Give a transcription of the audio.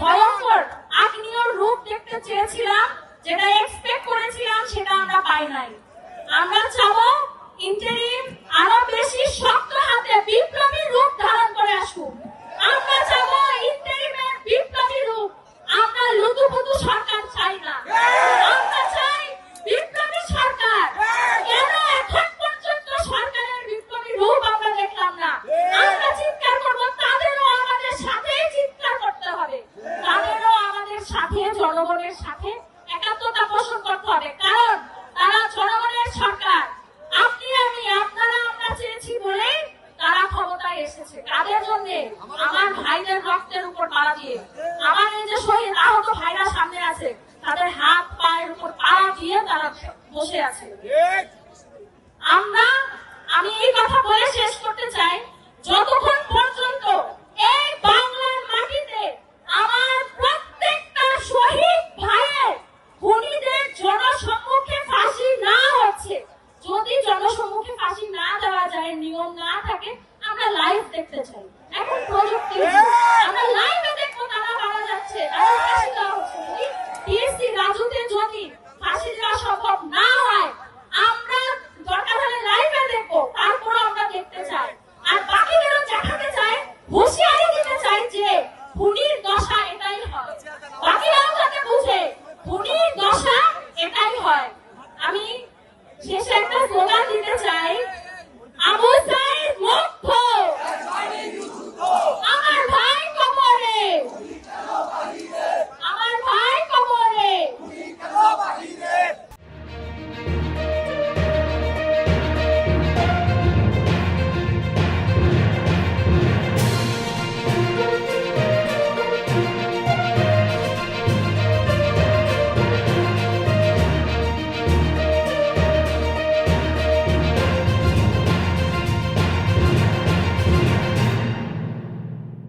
ভয়ঙ্কর আগ্নেয় রূপ দেখতে চেয়েছিলাম, যেটা এক্সপেক্ট করেছিলাম সেটা আমরা পাই নাই। আমরা চাবো ইন্টারিম আরো বেশি শক্ত হাতে বিপ্লবী রূপ ধারণ করে আসুক। আমরা চাবো ইন্টারিমের বিপ্লবী রূপ। আমরা লুতুপুতু সরকার চাই না, আমরা চাই বিপ্লবী সরকার। কেন এখন পর্যন্ত সরকারের বিপ্লবী রূপ আমরা দেখলাম না? আমরা চিৎকার করব, তাদেরও আমাদের সাথে চিৎকার করতে হবে, তাদেরও আমাদের সাথে জনগণের সাথে একাত্মতা পোষণ করতে হবে, কারণ তারা জনগণের সরকার। আপনি আমি আপনারা আমরা চেয়েছি বলে তারা ক্ষমতায় এসেছে। কাদের জন্য? আমার ভাইদের রক্তের উপর পাড়া দিয়ে, আমার এই যে শহীদ আহত ভাইরা সামনে আছে, তাদের হাত পায়ের উপর পাড়া দিয়ে তারা বসে আছে। আমি এই কথা বলে শেষ করতে চাই, যতক্ষণ